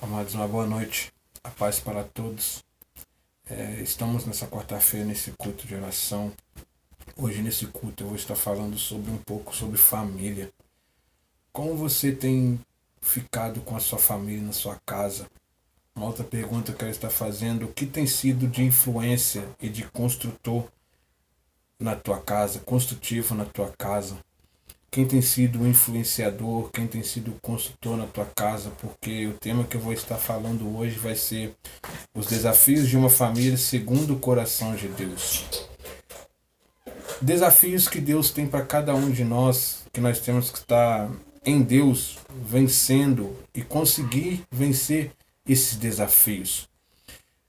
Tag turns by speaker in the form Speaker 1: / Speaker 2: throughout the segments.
Speaker 1: Amados, uma boa noite, a paz para todos. Estamos nessa quarta-feira nesse culto de oração. Hoje nesse culto eu vou estar falando sobre um pouco sobre família. Como você tem ficado com a sua família na sua casa? Uma outra pergunta que eu quero estar fazendo: o que tem sido de influência e de construtor na tua casa, construtivo na tua casa? Quem tem sido o influenciador, quem tem sido o construtor na tua casa, porque o tema que eu vou estar falando hoje vai ser os desafios de uma família segundo o coração de Deus. Desafios que Deus tem para cada um de nós, que nós temos que estar em Deus, vencendo e conseguir vencer esses desafios.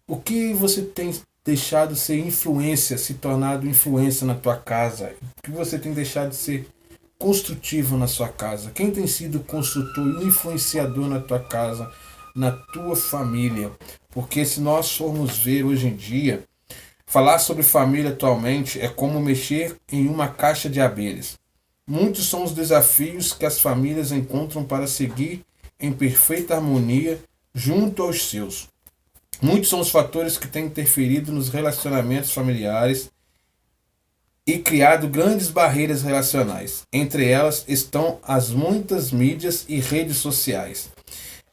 Speaker 1: O que você tem deixado ser influência, se tornado influência na tua casa? O que você tem deixado de ser construtivo na sua casa? Quem tem sido construtor e influenciador na tua casa, na tua família? Porque se nós formos ver hoje em dia, falar sobre família atualmente é como mexer em uma caixa de abelhas. Muitos são os desafios que as famílias encontram para seguir em perfeita harmonia junto aos seus. Muitos são os fatores que têm interferido nos relacionamentos familiares e criado grandes barreiras relacionais. Entre elas estão as muitas mídias e redes sociais.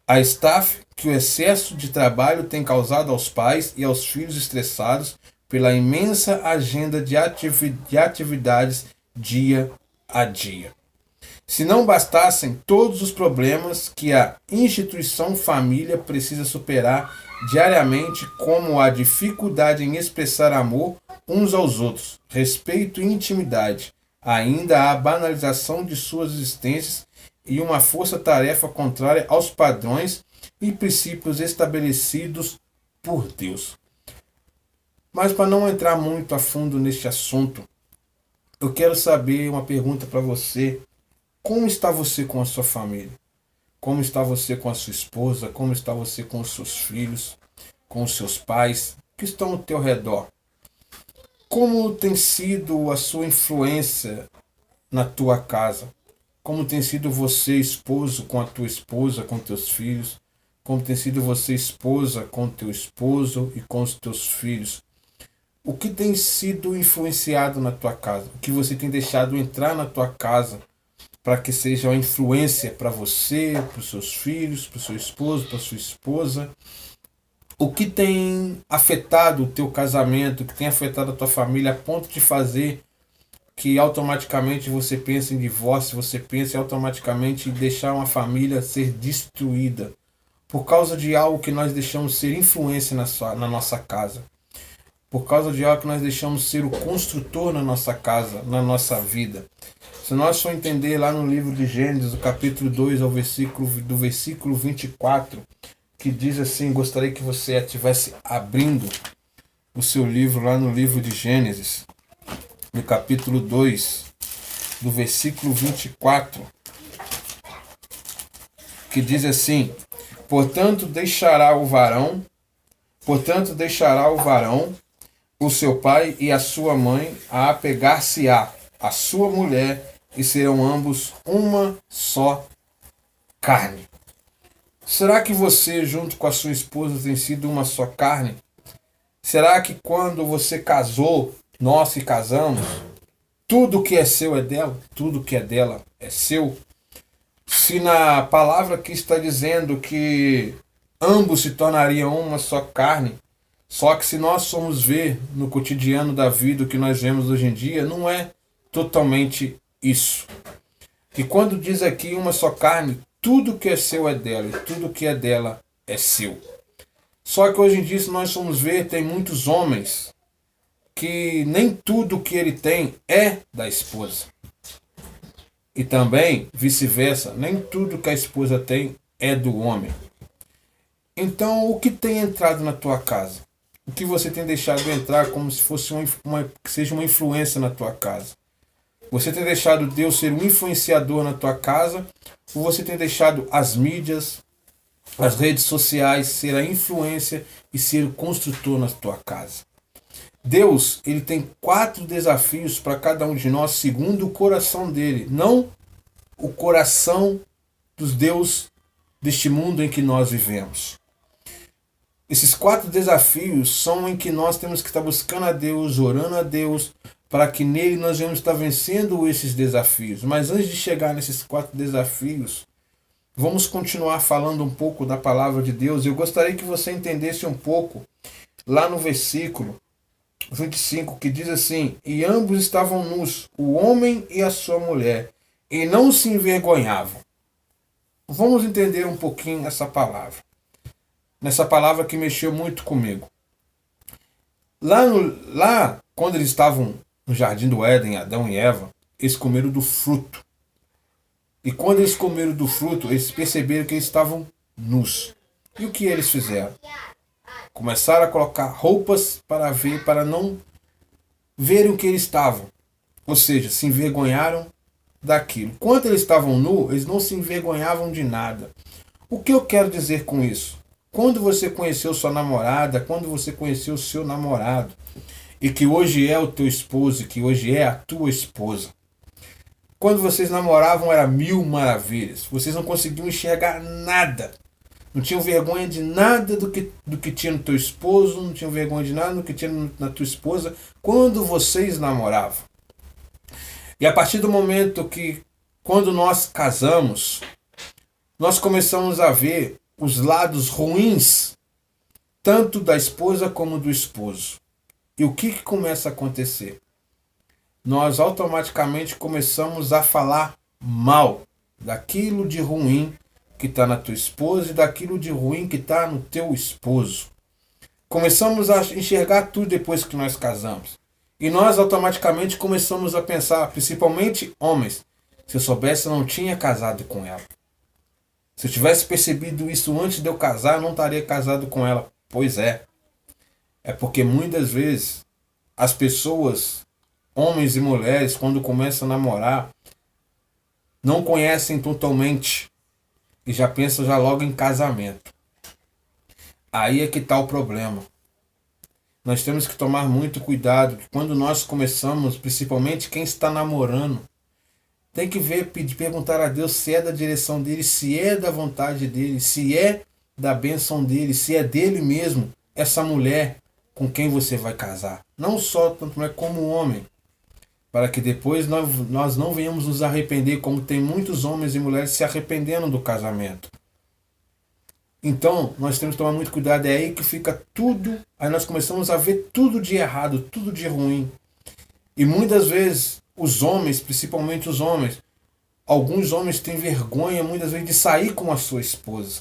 Speaker 1: A estafa que o excesso de trabalho tem causado aos pais e aos filhos estressados pela imensa agenda de atividades dia a dia. Se não bastassem todos os problemas que a instituição família precisa superar diariamente, como a dificuldade em expressar amor uns aos outros, respeito e intimidade, ainda há a banalização de suas existências e uma força-tarefa contrária aos padrões e princípios estabelecidos por Deus. Mas para não entrar muito a fundo neste assunto, eu quero saber uma pergunta para você. Como está você com a sua família? Como está você com a sua esposa? Como está você com os seus filhos? Com os seus pais que estão ao teu redor? Como tem sido a sua influência na tua casa? Como tem sido você, esposo, com a tua esposa, com teus filhos? Como tem sido você, esposa, com teu esposo e com os teus filhos? O que tem sido influenciado na tua casa? O que você tem deixado entrar na tua casa para que seja uma influência para você, para os seus filhos, para o seu esposo, para a sua esposa? O que tem afetado o teu casamento, o que tem afetado a tua família a ponto de fazer que automaticamente você pense em divórcio, você pense automaticamente em deixar uma família ser destruída por causa de algo que nós deixamos ser influência na nossa casa, por causa de algo que nós deixamos ser o construtor na nossa casa, na nossa vida. Se nós for entender lá no livro de Gênesis, o capítulo 2, do versículo 24, que diz assim, gostaria que você estivesse abrindo o seu livro lá no livro de Gênesis, no capítulo 2, do versículo 24, que diz assim: Portanto deixará o varão o seu pai e a sua mãe a apegar-se-á a sua mulher, e serão ambos uma só carne. Será que você, junto com a sua esposa, tem sido uma só carne? Será que quando você casou, nós que casamos, tudo que é seu é dela, tudo que é dela é seu? Se na palavra que está dizendo que ambos se tornariam uma só carne, só que se nós formos ver no cotidiano da vida o que nós vemos hoje em dia, não é totalmente isso. E quando diz aqui uma só carne, tudo que é seu é dela e tudo que é dela é seu. Só que hoje em dia, se nós formos ver, tem muitos homens que nem tudo que ele tem é da esposa. E também, vice-versa, nem tudo que a esposa tem é do homem. Então, o que tem entrado na tua casa? O que você tem deixado entrar como se fosse que seja uma influência na tua casa? Você tem deixado Deus ser um influenciador na tua casa? Ou você tem deixado as mídias, as redes sociais ser a influência e ser o construtor na tua casa? Deus, ele tem 4 desafios para cada um de nós segundo o coração dele, não o coração dos Deus deste mundo em que nós vivemos. Esses 4 desafios são em que nós temos que estar buscando a Deus, orando a Deus, para que nele nós vamos estar vencendo esses desafios. Mas antes de chegar nesses 4 desafios, vamos continuar falando um pouco da palavra de Deus. Eu gostaria que você entendesse um pouco lá no versículo 25, que diz assim: e ambos estavam nus, o homem e a sua mulher, e não se envergonhavam. Vamos entender um pouquinho essa palavra. Nessa palavra que mexeu muito comigo. Lá quando eles estavam no jardim do Éden, Adão e Eva, eles comeram do fruto. E quando eles comeram do fruto, eles perceberam que eles estavam nus. E o que eles fizeram? Começaram a colocar roupas para não verem o que eles estavam. Ou seja, se envergonharam daquilo. Quando eles estavam nus, eles não se envergonhavam de nada. O que eu quero dizer com isso? Quando você conheceu sua namorada, quando você conheceu o seu namorado, e que hoje é o teu esposo, e que hoje é a tua esposa, quando vocês namoravam era mil maravilhas. Vocês não conseguiam enxergar nada. Não tinham vergonha de nada do que tinha no teu esposo, não tinham vergonha de nada do que tinha na tua esposa, quando vocês namoravam. E a partir do momento que, quando nós casamos, nós começamos a ver os lados ruins, tanto da esposa como do esposo. E o que começa a acontecer? Nós automaticamente começamos a falar mal daquilo de ruim que está na tua esposa e daquilo de ruim que está no teu esposo. Começamos a enxergar tudo depois que nós casamos. E nós automaticamente começamos a pensar, principalmente homens, se eu soubesse eu não tinha casado com ela. Se eu tivesse percebido isso antes de eu casar, eu não estaria casado com ela. Pois é. É porque muitas vezes as pessoas, homens e mulheres, quando começam a namorar, não conhecem totalmente e já pensam já logo em casamento. Aí é que está o problema. Nós temos que tomar muito cuidado que quando nós começamos, principalmente quem está namorando, tem que ver, perguntar a Deus se é da direção dele, se é da vontade dele, se é da bênção dele, se é dele mesmo, essa mulher com quem você vai casar. Não só tanto mulher como homem. Para que depois nós não venhamos nos arrepender, como tem muitos homens e mulheres se arrependendo do casamento. Então, nós temos que tomar muito cuidado. É aí que fica tudo. Aí nós começamos a ver tudo de errado, tudo de ruim. E muitas vezes, os homens, principalmente os homens, alguns homens têm vergonha muitas vezes de sair com a sua esposa.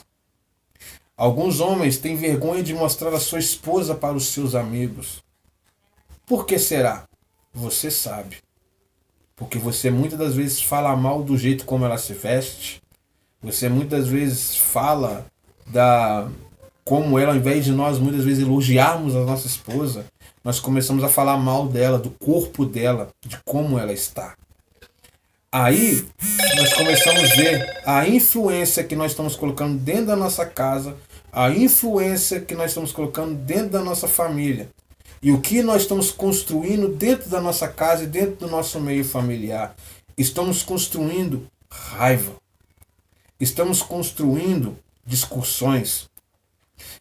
Speaker 1: Alguns homens têm vergonha de mostrar a sua esposa para os seus amigos. Por que será? Você sabe. Porque você muitas das vezes fala mal do jeito como ela se veste. Você muitas vezes fala como ela, ao invés de nós muitas vezes elogiarmos a nossa esposa, nós começamos a falar mal dela, do corpo dela, de como ela está. Aí nós começamos a ver a influência que nós estamos colocando dentro da nossa casa, a influência que nós estamos colocando dentro da nossa família. E o que nós estamos construindo dentro da nossa casa e dentro do nosso meio familiar. Estamos construindo raiva. Estamos construindo discussões.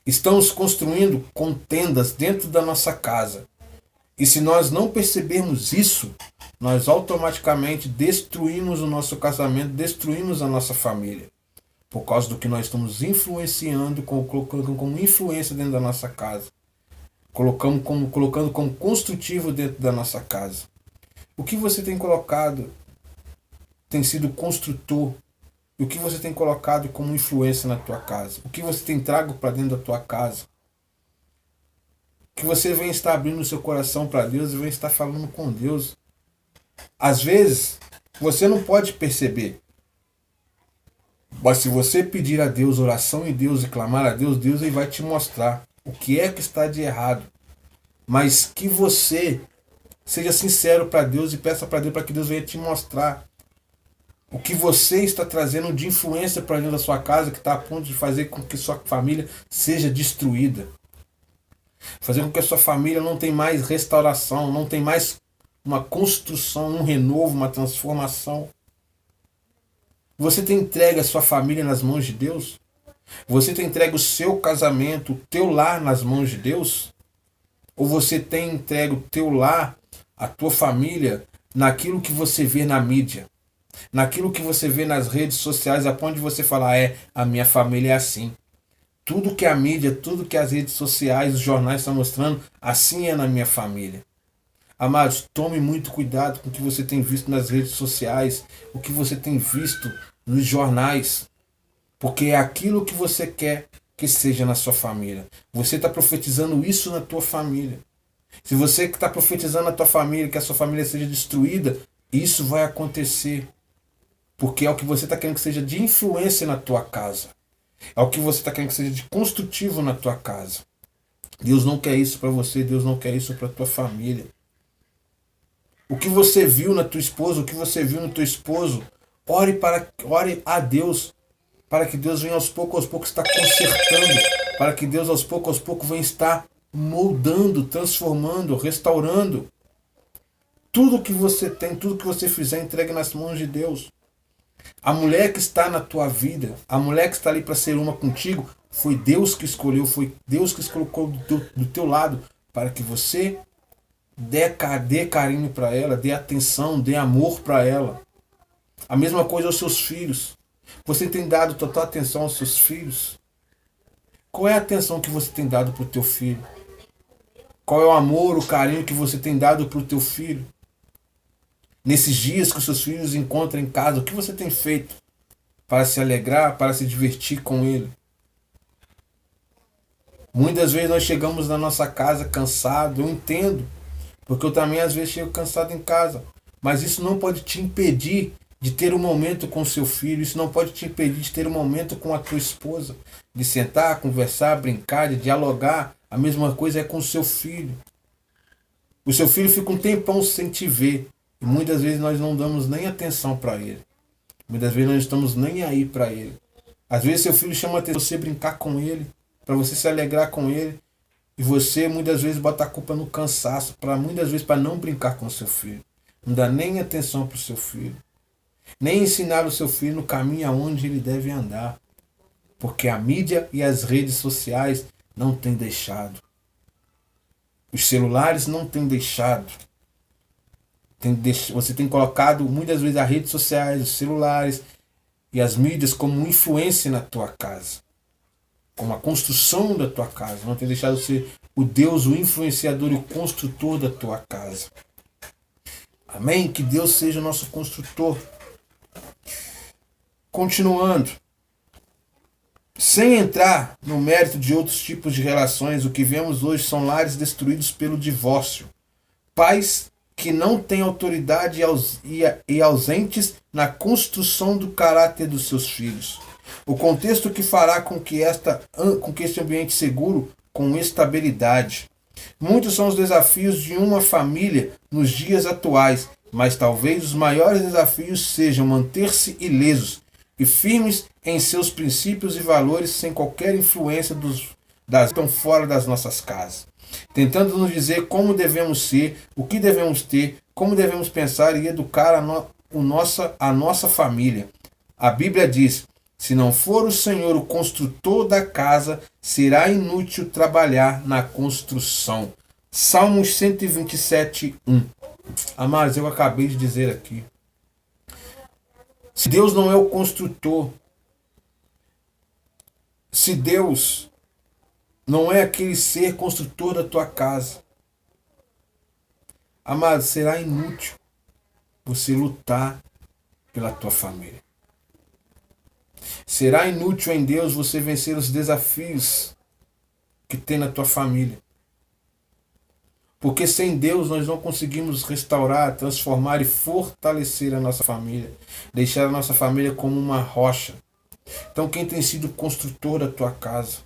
Speaker 1: Estamos construindo contendas dentro da nossa casa. E se nós não percebermos isso, nós automaticamente destruímos o nosso casamento, destruímos a nossa família. Por causa do que nós estamos influenciando, colocando como influência dentro da nossa casa. Colocando como construtivo dentro da nossa casa. O que você tem colocado tem sido construtor. E o que você tem colocado como influência na tua casa? O que você tem trago para dentro da tua casa? Que você vem estar abrindo o seu coração para Deus e vem estar falando com Deus. Às vezes, você não pode perceber. Mas se você pedir a Deus oração em Deus e clamar a Deus, Deus aí vai te mostrar o que é que está de errado. Mas que você seja sincero para Deus e peça para Deus para que Deus venha te mostrar o que você está trazendo de influência para dentro da sua casa que está a ponto de fazer com que sua família seja destruída. Fazer com que a sua família não tenha mais restauração, não tenha mais uma construção, um renovo, uma transformação. Você tem entregue a sua família nas mãos de Deus? Você tem entregue o seu casamento, o teu lar nas mãos de Deus? Ou você tem entregue o teu lar, a tua família, naquilo que você vê na mídia? Naquilo que você vê nas redes sociais, a ponto de você falar, a minha família é assim. Tudo que a mídia, tudo que as redes sociais, os jornais estão mostrando, assim é na minha família. Amados, tome muito cuidado com o que você tem visto nas redes sociais, o que você tem visto nos jornais, porque é aquilo que você quer que seja na sua família. Você está profetizando isso na tua família. Se você está profetizando na tua família, que a sua família seja destruída, isso vai acontecer. Porque é o que você está querendo que seja de influência na tua casa. É o que você está querendo que seja de construtivo na tua casa. Deus não quer isso para você, Deus não quer isso para tua família. O que você viu na tua esposa, o que você viu no teu esposo, ore a Deus, para que Deus venha aos poucos estar consertando, para que Deus aos poucos venha estar moldando, transformando, restaurando. Tudo que você tem, tudo que você fizer, entregue nas mãos de Deus. A mulher que está na tua vida, a mulher que está ali para ser uma contigo, foi Deus que escolheu, foi Deus que se colocou do teu lado, para que você dê carinho para ela, dê atenção, dê amor para ela. A mesma coisa aos seus filhos. Você tem dado total atenção aos seus filhos? Qual é a atenção que você tem dado para o teu filho? Qual é o amor, o carinho que você tem dado para o teu filho? Nesses dias que os seus filhos encontram em casa, o que você tem feito para se alegrar, para se divertir com ele? Muitas vezes nós chegamos na nossa casa cansado, eu entendo, porque eu também às vezes chego cansado em casa. Mas isso não pode te impedir de ter um momento com seu filho, isso não pode te impedir de ter um momento com a tua esposa, de sentar, conversar, brincar, de dialogar. A mesma coisa é com o seu filho. O seu filho fica um tempão sem te ver. E muitas vezes nós não damos nem atenção para ele. Muitas vezes nós não estamos nem aí para ele. Às vezes seu filho chama até você brincar com ele, para você se alegrar com ele. E você muitas vezes bota a culpa no cansaço, muitas vezes para não brincar com o seu filho. Não dá nem atenção para o seu filho. Nem ensinar o seu filho no caminho aonde ele deve andar. Porque a mídia e as redes sociais não têm deixado. Os celulares não têm deixado. Você tem colocado muitas vezes as redes sociais, os celulares e as mídias como influência na tua casa. Como a construção da tua casa. Não tem deixado ser o Deus, o influenciador e o construtor da tua casa. Amém? Que Deus seja o nosso construtor. Continuando. Sem entrar no mérito de outros tipos de relações, o que vemos hoje são lares destruídos pelo divórcio. Pais que não têm autoridade e ausentes na construção do caráter dos seus filhos. O contexto que fará com que este ambiente seguro com estabilidade. Muitos são os desafios de uma família nos dias atuais, mas talvez os maiores desafios sejam manter-se ilesos e firmes em seus princípios e valores sem qualquer influência das que estão fora das nossas casas, tentando nos dizer como devemos ser, o que devemos ter, como devemos pensar e educar a nossa família. A Bíblia diz: se não for o Senhor o construtor da casa, será inútil trabalhar na construção. Salmos 127, 1. Amados, eu acabei de dizer aqui. Se Deus não é o construtor, se Deus não é aquele ser construtor da tua casa, amado, será inútil você lutar pela tua família. Será inútil em Deus você vencer os desafios que tem na tua família. Porque sem Deus nós não conseguimos restaurar, transformar e fortalecer a nossa família. Deixar a nossa família como uma rocha. Então quem tem sido o construtor da tua casa?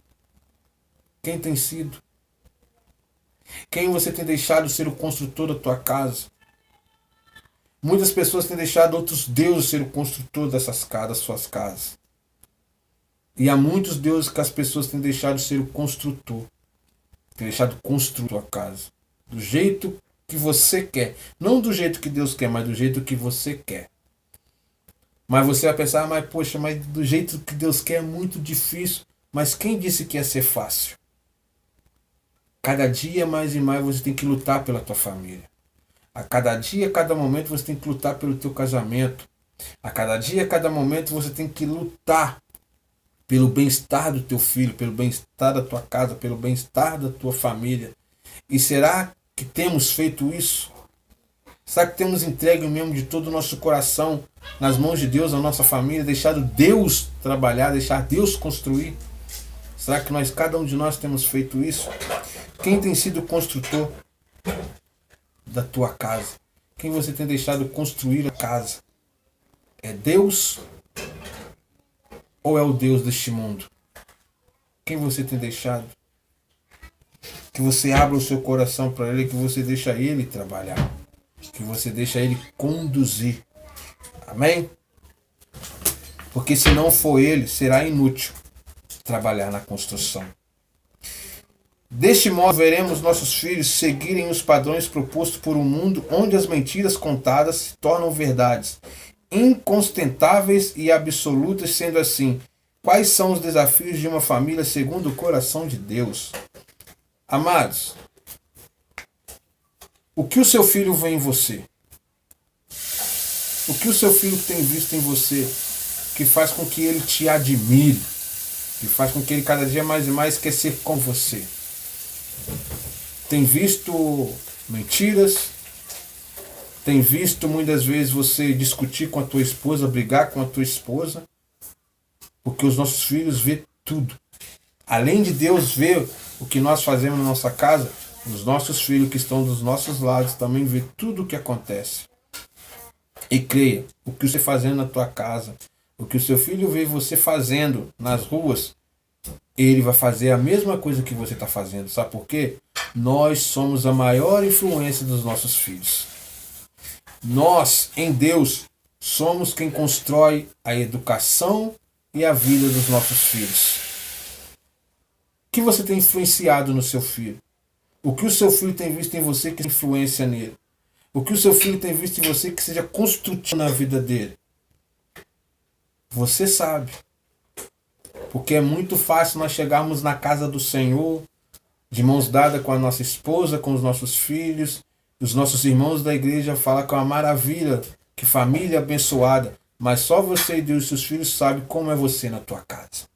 Speaker 1: Quem tem sido? Quem você tem deixado ser o construtor da tua casa? Muitas pessoas têm deixado outros deuses ser o construtor das suas casas. E há muitos deuses que as pessoas têm deixado ser o construtor. Têm deixado construir a tua casa. Do jeito que você quer. Não do jeito que Deus quer, mas do jeito que você quer. Mas você vai pensar, mas poxa, mas do jeito que Deus quer é muito difícil. Mas quem disse que ia ser fácil? Cada dia mais e mais você tem que lutar pela tua família. A cada dia, a cada momento você tem que lutar pelo teu casamento. A cada dia, a cada momento você tem que lutar pelo bem-estar do teu filho, pelo bem-estar da tua casa, pelo bem-estar da tua família. E será que temos feito isso? Será que temos entregue mesmo de todo o nosso coração nas mãos de Deus, a nossa família, deixado Deus trabalhar, deixar Deus construir? Será que cada um de nós temos feito isso? Quem tem sido o construtor da tua casa? Quem você tem deixado construir a casa? É Deus ou é o Deus deste mundo? Quem você tem deixado? Que você abra o seu coração para Ele, que você deixa Ele trabalhar, que você deixa Ele conduzir. Amém? Porque se não for Ele, será inútil trabalhar na construção. Deste modo, veremos nossos filhos seguirem os padrões propostos por um mundo onde as mentiras contadas se tornam verdades, inconstentáveis e absolutas. Sendo assim, quais são os desafios de uma família segundo o coração de Deus? Amados, o que o seu filho vê em você? O que o seu filho tem visto em você que faz com que ele te admire, que faz com que ele cada dia mais e mais quer ser com você? Tem visto mentiras? Tem visto muitas vezes você discutir com a tua esposa, brigar com a tua esposa? Porque os nossos filhos vê tudo. Além de Deus ver o que nós fazemos na nossa casa, os nossos filhos que estão dos nossos lados também vê tudo o que acontece. E creia, o que você está fazendo na tua casa, o que o seu filho vê você fazendo nas ruas, ele vai fazer a mesma coisa que você está fazendo. Sabe por quê? Nós somos a maior influência dos nossos filhos. Nós, em Deus, somos quem constrói a educação e a vida dos nossos filhos. O que você tem influenciado no seu filho? O que o seu filho tem visto em você que influencia nele? O que o seu filho tem visto em você que seja construtivo na vida dele? Você sabe. Porque é muito fácil nós chegarmos na casa do Senhor, de mãos dadas com a nossa esposa, com os nossos filhos, os nossos irmãos da igreja falam que é uma maravilha, que família abençoada, mas só você e Deus e seus filhos sabem como é você na tua casa,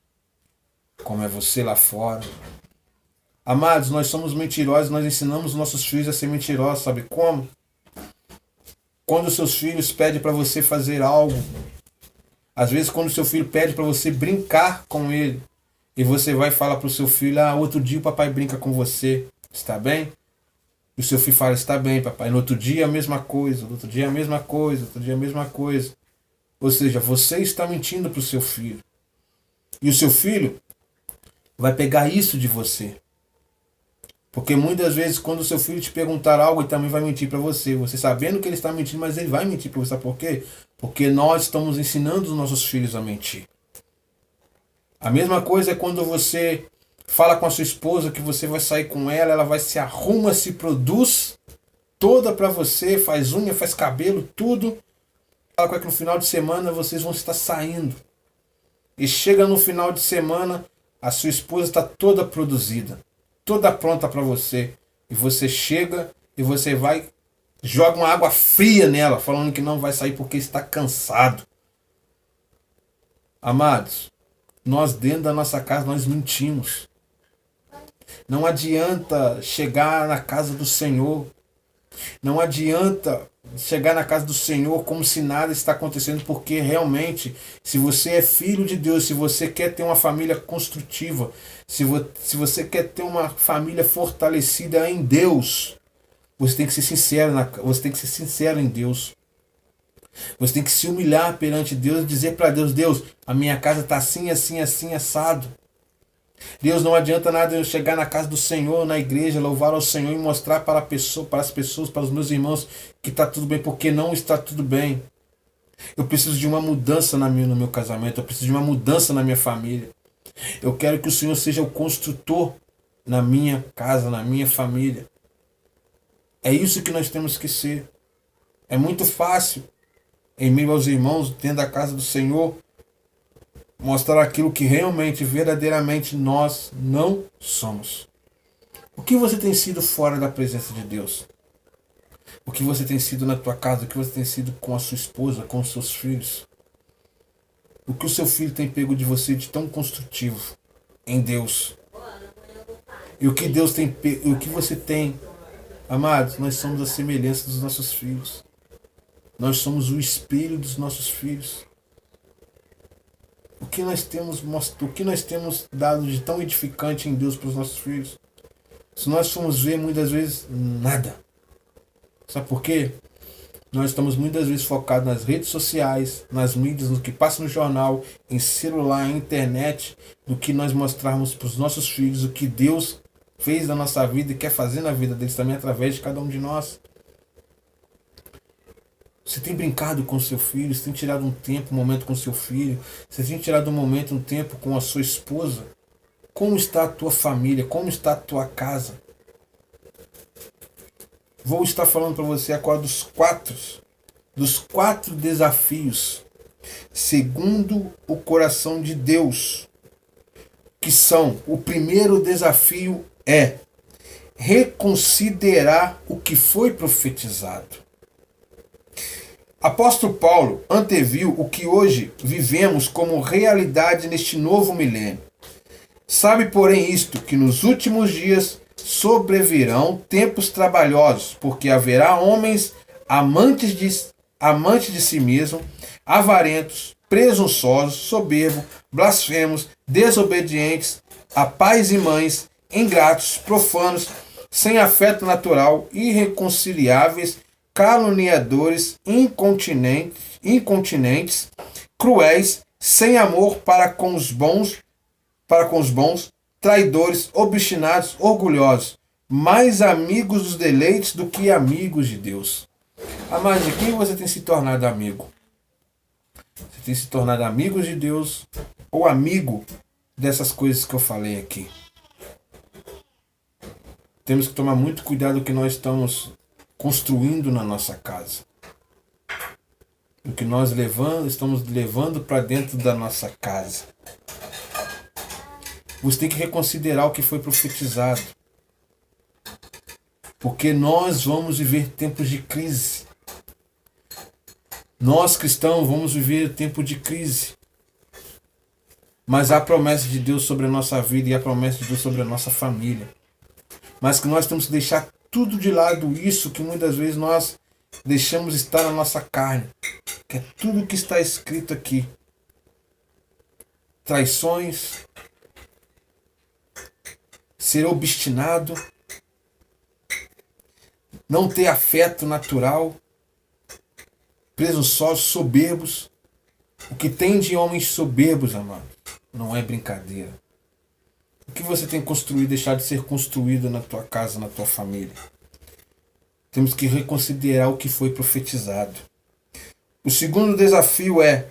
Speaker 1: como é você lá fora. Amados, nós somos mentirosos, nós ensinamos nossos filhos a ser mentirosos, sabe como? Quando seus filhos pedem para você fazer algo, às vezes quando seu filho pede para você brincar com ele, e você vai falar para o seu filho, outro dia o papai brinca com você, está bem? E o seu filho fala, está bem, papai. No outro dia a mesma coisa, no outro dia a mesma coisa, no outro dia a mesma coisa. Ou seja, você está mentindo para o seu filho. E o seu filho vai pegar isso de você. Porque muitas vezes quando o seu filho te perguntar algo, ele também vai mentir para você. Você sabendo que ele está mentindo, mas ele vai mentir para você. Sabe por quê? Porque nós estamos ensinando os nossos filhos a mentir. A mesma coisa é quando você fala com a sua esposa que você vai sair com ela, ela vai se arruma, se produz toda para você, faz unha, faz cabelo, tudo. Fala com ela que no final de semana vocês vão estar saindo. E chega no final de semana, a sua esposa está toda produzida, toda pronta para você. E você chega e você vai, joga uma água fria nela, falando que não vai sair porque está cansado. Amados, nós dentro da nossa casa nós mentimos. Não adianta chegar na casa do Senhor. Não adianta chegar na casa do Senhor como se nada está acontecendo, porque realmente, se você é filho de Deus, se você quer ter uma família construtiva, se você quer ter uma família fortalecida em Deus, você tem que ser sincero, você tem que ser sincero em Deus. Você tem que se humilhar perante Deus e dizer para Deus, Deus, a minha casa está assim, assim, assim, assado. Deus, não adianta nada eu chegar na casa do Senhor, na igreja, louvar ao Senhor e mostrar para as pessoas, para os meus irmãos que está tudo bem, porque não está tudo bem. Eu preciso de uma mudança no meu casamento, eu preciso de uma mudança na minha família. Eu quero que o Senhor seja o construtor na minha casa, na minha família. É isso que nós temos que ser. É muito fácil, em meio aos irmãos, dentro da casa do Senhor, mostrar aquilo que realmente, verdadeiramente nós não somos. O que você tem sido fora da presença de Deus? O que você tem sido na tua casa? O que você tem sido com a sua esposa, com os seus filhos? O que o seu filho tem pego de você de tão construtivo em Deus? E o que Deus tem, o que você tem? Amados, nós somos a semelhança dos nossos filhos. Nós somos o espelho dos nossos filhos. O que nós temos dado de tão edificante em Deus para os nossos filhos? Se nós formos ver, muitas vezes, nada. Sabe por quê? Nós estamos muitas vezes focados nas redes sociais, nas mídias, no que passa no jornal, em celular, em internet, do que nós mostrarmos para os nossos filhos o que Deus fez na nossa vida e quer fazer na vida deles também através de cada um de nós. Você tem brincado com seu filho, você tem tirado um tempo, um momento com seu filho, você tem tirado um momento, um tempo com a sua esposa. Como está a tua família? Como está a tua casa? Vou estar falando para você agora dos quatro desafios, segundo o coração de Deus, que são: o primeiro desafio é reconsiderar o que foi profetizado. Apóstolo Paulo anteviu o que hoje vivemos como realidade neste novo milênio. Sabe, porém, isto, que nos últimos dias sobrevirão tempos trabalhosos, porque haverá homens amantes de si mesmo, avarentos, presunçosos, soberbos, blasfemos, desobedientes, a pais e mães, ingratos, profanos, sem afeto natural, irreconciliáveis, caluniadores, incontinentes, cruéis, sem amor para com os bons, traidores, obstinados, orgulhosos, mais amigos dos deleites do que amigos de Deus. Amado, de quem você tem se tornado amigo? Você tem se tornado amigo de Deus ou amigo dessas coisas que eu falei aqui? Temos que tomar muito cuidado com o que nós estamos construindo na nossa casa. O que nós estamos levando para dentro da nossa casa. Você tem que reconsiderar o que foi profetizado. Porque nós vamos viver tempos de crise. Nós cristãos vamos viver tempo de crise. Mas há a promessa de Deus sobre a nossa vida e a promessa de Deus sobre a nossa família. Mas que nós temos que deixar tudo de lado, isso que muitas vezes nós deixamos estar na nossa carne. Que é tudo que está escrito aqui. Traições, ser obstinado, não ter afeto natural, presunçosos, soberbos. O que tem de homens soberbos, amado, não é brincadeira. O que você tem construído, deixar de ser construído na tua casa, na tua família? Temos que reconsiderar o que foi profetizado. O segundo desafio é: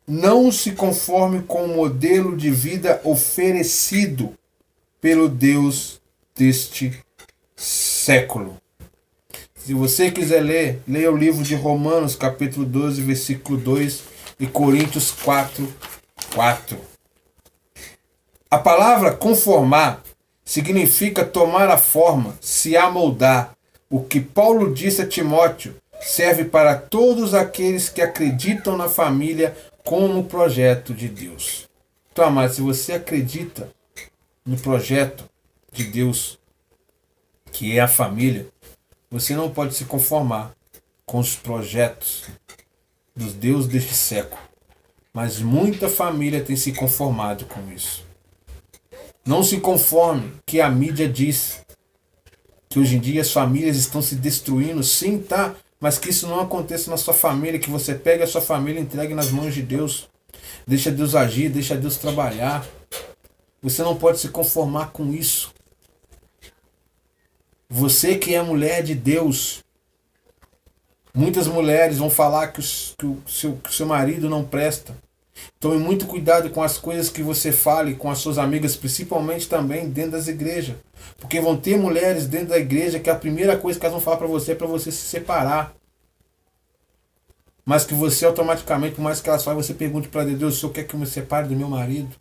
Speaker 1: não se conforme com o modelo de vida oferecido pelo Deus deste século. Se você quiser ler, leia o livro de Romanos, capítulo 12, versículo 2 e Coríntios 4, 4. A palavra conformar significa tomar a forma, se amoldar. O que Paulo disse a Timóteo serve para todos aqueles que acreditam na família como projeto de Deus. Então, amado, se você acredita no projeto de Deus, que é a família, você não pode se conformar com os projetos dos deuses deste século. Mas muita família tem se conformado com isso. Não se conforme que a mídia diz que hoje em dia as famílias estão se destruindo. Sim, tá, mas que isso não aconteça na sua família, que você pegue a sua família e entregue nas mãos de Deus. Deixa Deus agir, deixa Deus trabalhar. Você não pode se conformar com isso. Você que é mulher de Deus, muitas mulheres vão falar que o seu marido não presta. Tome muito cuidado com as coisas que você fale com as suas amigas, principalmente também dentro das igrejas. Porque vão ter mulheres dentro da igreja que a primeira coisa que elas vão falar para você é para você se separar. mas que você automaticamente, por mais que elas falem, você pergunte para Deus: o Senhor quer que eu me separe do meu marido?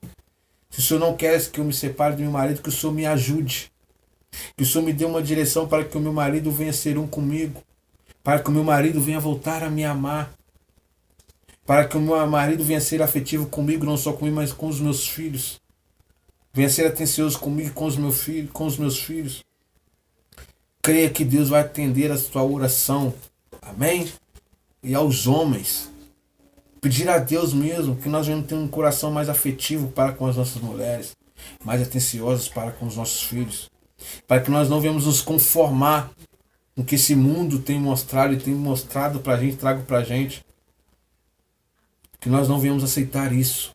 Speaker 1: Se o Senhor não quer que eu me separe do meu marido, que o Senhor me ajude. Que o Senhor me dê uma direção para que o meu marido venha ser um comigo. Para que o meu marido venha voltar a me amar. Para que o meu marido venha ser afetivo comigo, não só comigo, mas com os meus filhos. Venha ser atencioso comigo e com os meus filhos. Creia que Deus vai atender a sua oração. Amém? E aos homens, pedir a Deus mesmo que nós venhamos ter um coração mais afetivo para com as nossas mulheres, mais atenciosos para com os nossos filhos, para que nós não venhamos nos conformar com o que esse mundo tem mostrado e tem mostrado para a gente, trago para a gente, que nós não venhamos aceitar isso.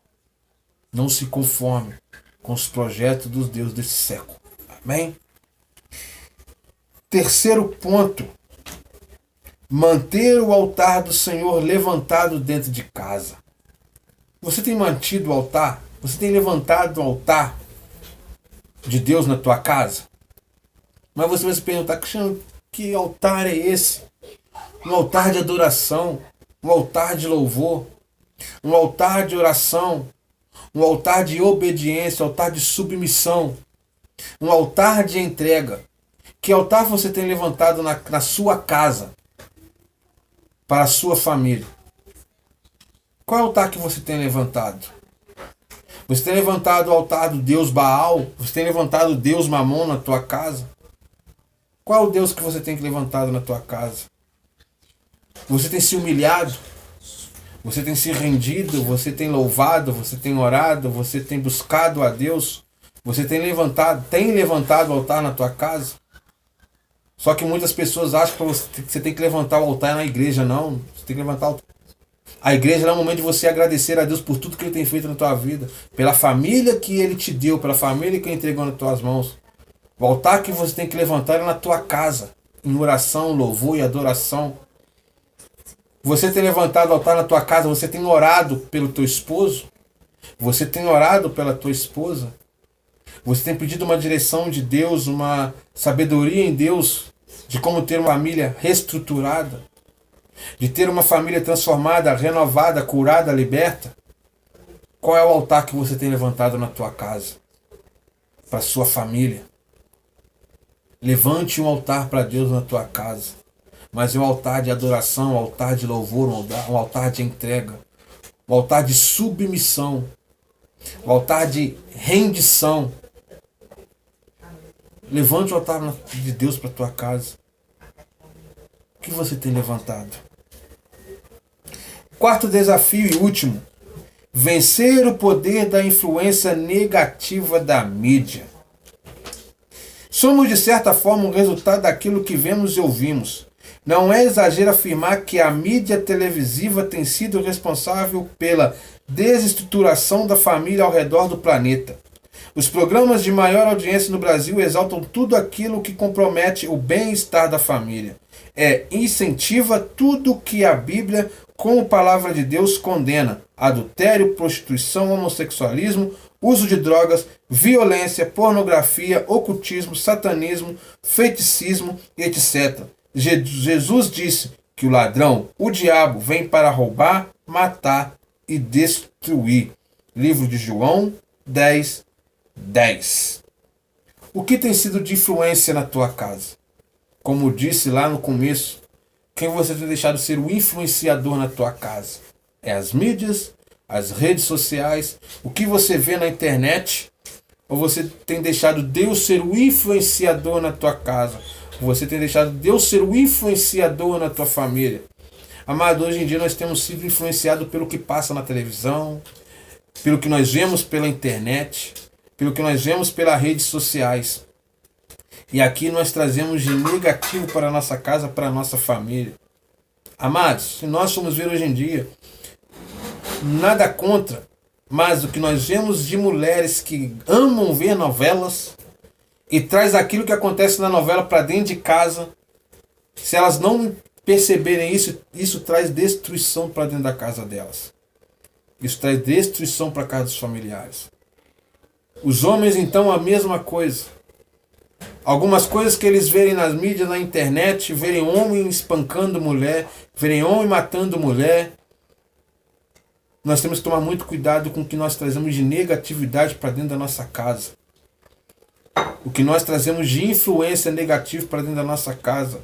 Speaker 1: Não se conforme com os projetos dos deuses desse século. Amém? Terceiro ponto. Manter o altar do Senhor levantado dentro de casa. Você tem mantido o altar? Você tem levantado o altar de Deus na tua casa? Mas você vai se perguntar: Cristiano, que altar é esse? Um altar de adoração, um altar de louvor, um altar de oração, um altar de obediência, um altar de submissão, um altar de entrega. Que altar você tem levantado na sua casa? Para a sua família. Qual é o altar que você tem levantado? Você tem levantado o altar do Deus Baal? Você tem levantado o Deus Mamon na tua casa? Qual é o Deus que você tem levantado na tua casa? Você tem se humilhado? Você tem se rendido? Você tem louvado? Você tem orado? Você tem buscado a Deus? Você tem levantado o altar na tua casa? Só que muitas pessoas acham que você tem que levantar o altar na igreja. Não, você tem que levantar o altar. A igreja é um momento de você agradecer a Deus por tudo que Ele tem feito na tua vida, pela família que Ele te deu, pela família que Ele entregou nas tuas mãos. O altar que você tem que levantar é na tua casa, em oração, louvor e adoração. Você tem levantado o altar na tua casa, você tem orado pelo teu esposo, você tem orado pela tua esposa. Você tem pedido uma direção de Deus, uma sabedoria em Deus de como ter uma família reestruturada, de ter uma família transformada, renovada, curada, liberta? Qual é o altar que você tem levantado na tua casa? Para a sua família. Levante um altar para Deus na tua casa. Mas é um altar de adoração, um altar de louvor, um altar de entrega, um altar de submissão, um altar de rendição. Levante o altar de Deus para a tua casa. O que você tem levantado? Quarto desafio e último. Vencer o poder da influência negativa da mídia. Somos, de certa forma, um resultado daquilo que vemos e ouvimos. Não é exagero afirmar que a mídia televisiva tem sido responsável pela desestruturação da família ao redor do planeta. Os programas de maior audiência no Brasil exaltam tudo aquilo que compromete o bem-estar da família. Incentiva tudo que a Bíblia, como palavra de Deus, condena: adultério, prostituição, homossexualismo, uso de drogas, violência, pornografia, ocultismo, satanismo, feiticismo, etc. Jesus disse que o ladrão, o diabo, vem para roubar, matar e destruir. Livro de João 10:10. O que tem sido de influência na tua casa? Como disse lá no começo, quem você tem deixado ser o influenciador na tua casa? É as mídias, as redes sociais, o que você vê na internet? Ou você tem deixado Deus ser o influenciador na tua casa? Ou você tem deixado Deus ser o influenciador na tua família? Amado, hoje em dia nós temos sido influenciados pelo que passa na televisão, pelo que nós vemos pela internet, pelo que nós vemos pelas redes sociais. E aqui nós trazemos de negativo para a nossa casa, para a nossa família. Amados, se nós formos ver hoje em dia, nada contra, mas o que nós vemos de mulheres que amam ver novelas e traz aquilo que acontece na novela para dentro de casa, se elas não perceberem isso, isso traz destruição para dentro da casa delas. Isso traz destruição para a casa dos familiares. Os homens, então, a mesma coisa. Algumas coisas que eles verem nas mídias, na internet, verem homem espancando mulher, verem homem matando mulher. Nós temos que tomar muito cuidado com o que nós trazemos de negatividade para dentro da nossa casa. O que nós trazemos de influência negativa para dentro da nossa casa.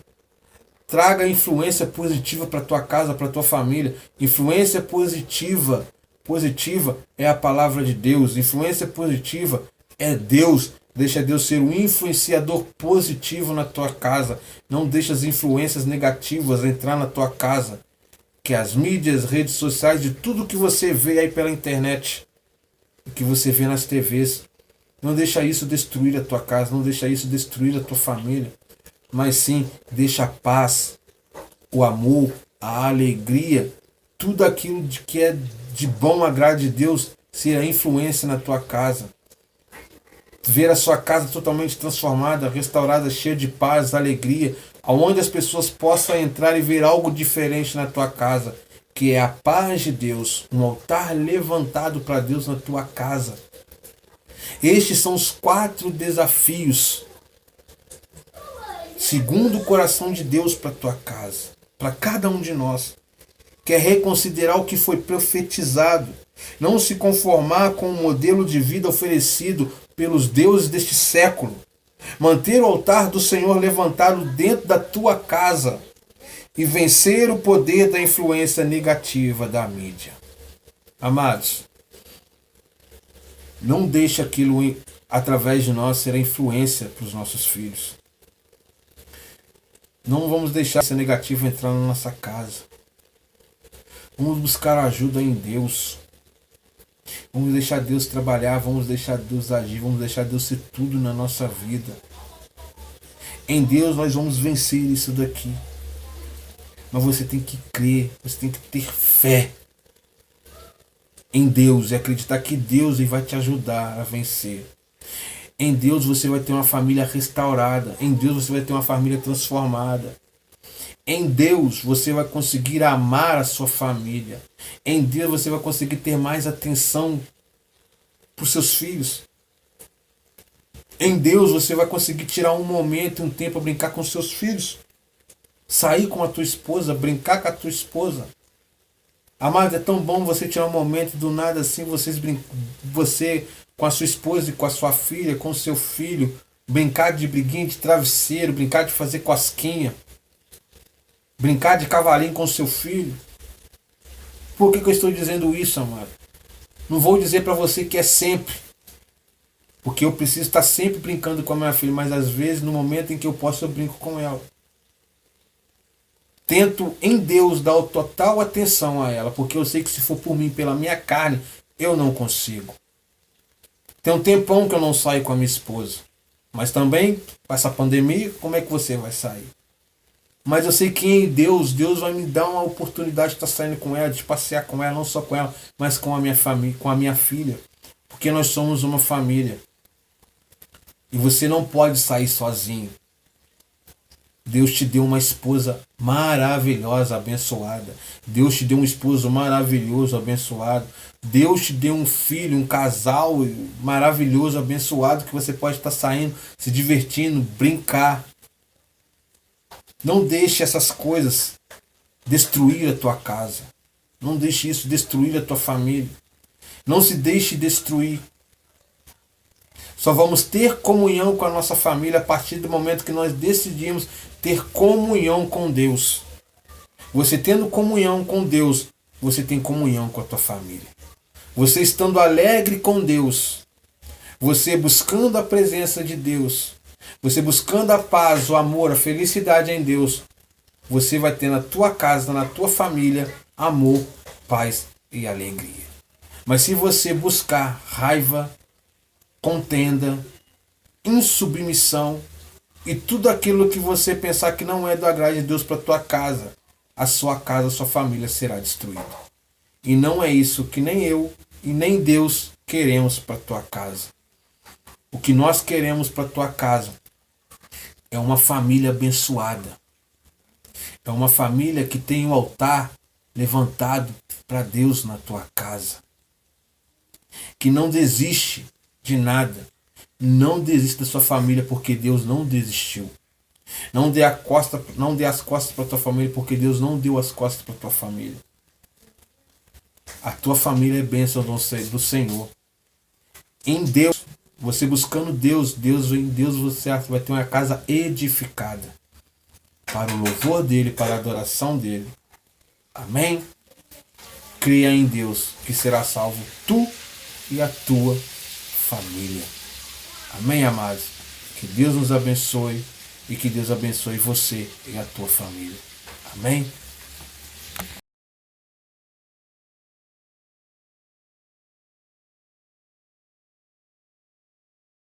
Speaker 1: Traga influência positiva para tua casa, para tua família. Influência positiva. Positiva é a palavra de Deus. Influência positiva é Deus. Deixa Deus ser um influenciador positivo na tua casa. Não deixa as influências negativas entrar na tua casa. Que as mídias, redes sociais, de tudo que você vê aí pela internet, que você vê nas TVs, não deixa isso destruir a tua casa, não deixa isso destruir a tua família, mas sim deixa a paz, o amor, a alegria, tudo aquilo que é de bom agrado de Deus ser a influência na tua casa. Ver a sua casa totalmente transformada, restaurada, cheia de paz, alegria, aonde as pessoas possam entrar e ver algo diferente na tua casa, que é a paz de Deus, um altar levantado para Deus na tua casa. Estes são os 4 desafios, segundo o coração de Deus para tua casa, para cada um de nós, que é reconsiderar o que foi profetizado, não se conformar com o modelo de vida oferecido pelos deuses deste século, manter o altar do Senhor levantado dentro da tua casa e vencer o poder da influência negativa da mídia. Amados, não deixe aquilo através de nós ser a influência para os nossos filhos. Não vamos deixar essa negativa entrar na nossa casa. Vamos buscar ajuda em Deus. Vamos deixar Deus trabalhar, vamos deixar Deus agir, vamos deixar Deus ser tudo na nossa vida. Em Deus nós vamos vencer isso daqui. Mas você tem que crer, você tem que ter fé em Deus e acreditar que Deus vai te ajudar a vencer. Em Deus você vai ter uma família restaurada. Em Deus você vai ter uma família transformada. Em Deus você vai conseguir amar a sua família. Em Deus você vai conseguir ter mais atenção para os seus filhos. Em Deus você vai conseguir tirar um momento, um tempo para brincar com os seus filhos. Sair com a tua esposa, brincar com a tua esposa. Amado, é tão bom você tirar um momento do nada assim, você com a sua esposa e com a sua filha, com o seu filho, brincar de briguinha de travesseiro, brincar de fazer cosquinha, brincar de cavalinho com o seu filho. Por que eu estou dizendo isso, amado? Não vou dizer para você que é sempre, porque eu preciso estar sempre brincando com a minha filha, mas às vezes no momento em que eu posso eu brinco com ela. Tento em Deus dar total atenção a ela, porque eu sei que se for por mim, pela minha carne, eu não consigo. Tem um tempão que eu não saio com a minha esposa, mas também, com essa pandemia, como é que você vai sair? Mas eu sei que em Deus vai me dar uma oportunidade de estar saindo com ela, de passear com ela, não só com ela, mas com a minha família, com a minha filha, porque nós somos uma família. E você não pode sair sozinho. Deus te deu uma esposa maravilhosa, abençoada. Deus te deu um esposo maravilhoso, abençoado. Deus te deu um filho, um casal maravilhoso, abençoado, que você pode estar saindo, se divertindo, brincar. Não deixe essas coisas destruir a tua casa. Não deixe isso destruir a tua família. Não se deixe destruir. Só vamos ter comunhão com a nossa família a partir do momento que nós decidimos ter comunhão com Deus. Você tendo comunhão com Deus, você tem comunhão com a tua família. Você estando alegre com Deus, você buscando a presença de Deus, você buscando a paz, o amor, a felicidade em Deus, você vai ter na tua casa, na tua família, amor, paz e alegria. Mas se você buscar raiva, contenda, insubmissão e tudo aquilo que você pensar que não é do agrado de Deus para tua casa, a sua casa, a sua família será destruída. E não é isso que nem eu e nem Deus queremos para tua casa. O que nós queremos para tua casa é uma família abençoada. É uma família que tem o altar levantado para Deus na tua casa. Que não desiste de nada. Não desista da sua família, porque Deus não desistiu. Não dê as costas para tua família, porque Deus não deu as costas para tua família. A tua família é bênção do Senhor. Em Deus, você buscando Deus, em Deus você vai ter uma casa edificada para o louvor dele, para a adoração dele. Amém? Creia em Deus, que será salvo tu e a tua família. Amém, amados? Que Deus nos abençoe e que Deus abençoe você e a tua família. Amém?